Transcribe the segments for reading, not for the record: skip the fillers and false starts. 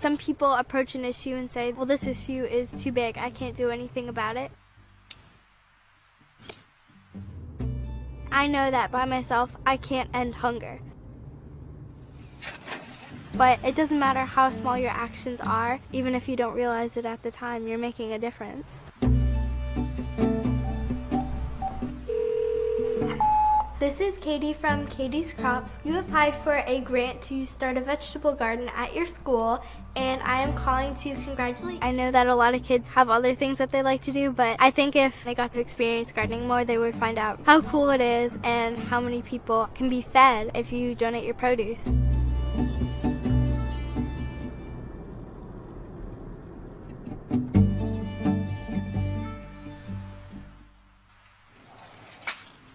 Some people approach an issue and say, well, this issue is too big, I can't do anything about it. I know that by myself, I can't end hunger. But it doesn't matter how small your actions are, even if you don't realize it at the time, you're making a difference. This is Katie from Katie's Crops. You applied for a grant to start a vegetable garden at your school, and I am calling to congratulate you. I know that a lot of kids have other things that they like to do, but I think if they got to experience gardening more, they would find out how cool it is and how many people can be fed if you donate your produce.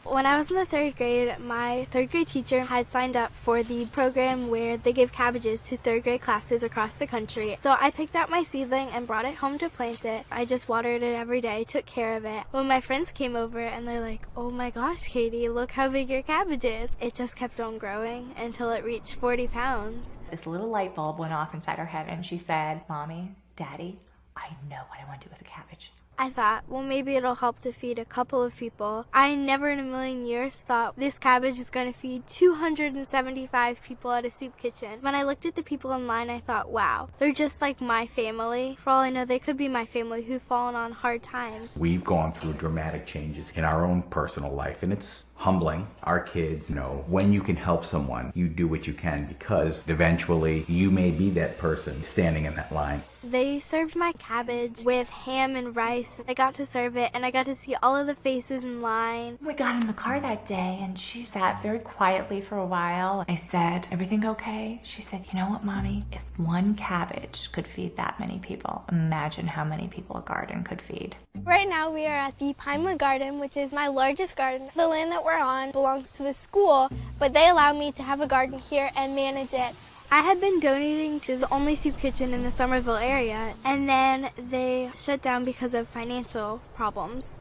When I was in the 3rd grade, my 3rd grade teacher had signed up for the program where they give cabbages to 3rd grade classes across the country. So I picked out my seedling and brought it home to plant it. I just watered it every day, took care of it. When my friends came over and they're like, oh my gosh, Katie, look how big your cabbage is. It just kept on growing until it reached 40 pounds. This little light bulb went off inside her head and she said, Mommy, Daddy, I know what I want to do with a cabbage. I thought, well, maybe it'll help to feed a couple of people. I never in a million years thought this cabbage is going to feed 275 people at a soup kitchen. When I looked at the people in line, I thought, wow, they're just like my family. For all I know, they could be my family who've fallen on hard times. We've gone through dramatic changes in our own personal life, and it's humbling. Our kids know when you can help someone, you do what you can, because eventually you may be that person standing in that line. They served my cabbage with ham and rice. I got to serve it, and I got to see all of the faces in line. We got in the car that day, and she sat very quietly for a while. I said, everything okay? She said, you know what, Mommy? If one cabbage could feed that many people, imagine how many people a garden could feed. Right now we are at the Pinewood Garden, which is my largest garden. The land that we're on belongs to the school, but they allow me to have a garden here and manage it. I had been donating to the only soup kitchen in the Somerville area, and then they shut down because of financial problems.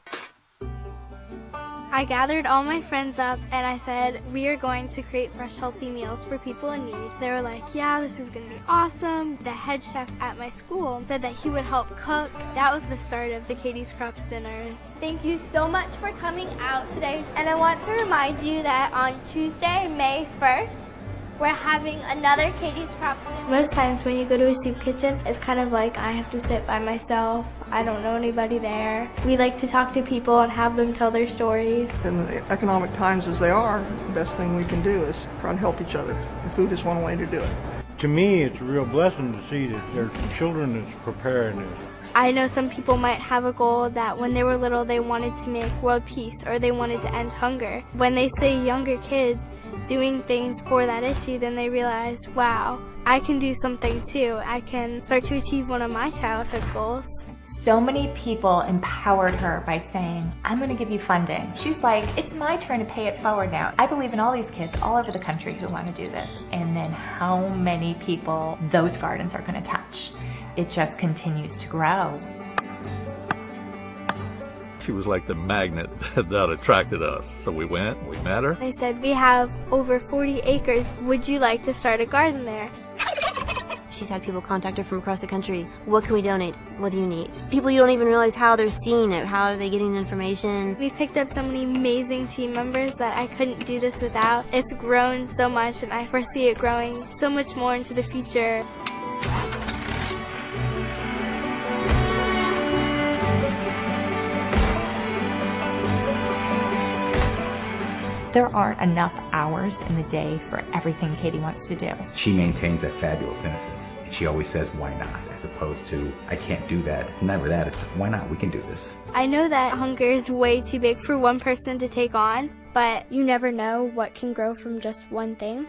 I gathered all my friends up and I said, we are going to create fresh, healthy meals for people in need. They were like, yeah, this is going to be awesome. The head chef at my school said that he would help cook. That was the start of the Katie's Crops dinners. Thank you so much for coming out today. And I want to remind you that on Tuesday, May 1st, we're having another Katie's Crops dinner. Most times when you go to a soup kitchen, it's kind of like I have to sit by myself. I don't know anybody there. We like to talk to people and have them tell their stories. In the economic times as they are, the best thing we can do is try to help each other. And food is one way to do it. To me, it's a real blessing to see that there's children that's preparing this. I know some people might have a goal that when they were little they wanted to make world peace or they wanted to end hunger. When they see younger kids doing things for that issue, then they realize, wow, I can do something too. I can start to achieve one of my childhood goals. So many people empowered her by saying, I'm going to give you funding. She's like, it's my turn to pay it forward now. I believe in all these kids all over the country who want to do this. And then how many people those gardens are going to touch. It just continues to grow. She was like the magnet that attracted us. So we went, we met her. They said, we have over 40 acres. Would you like to start a garden there? She's had people contact her from across the country. What can we donate? What do you need? People you don't even realize how they're seeing it. How are they getting the information? We picked up so many amazing team members that I couldn't do this without. It's grown so much and I foresee it growing so much more into the future. There aren't enough hours in the day for everything Katie wants to do. She maintains that fabulous innocence. She always says, why not? As opposed to, I can't do that. Never that. It's, why not? We can do this. I know that hunger is way too big for one person to take on, but you never know what can grow from just one thing.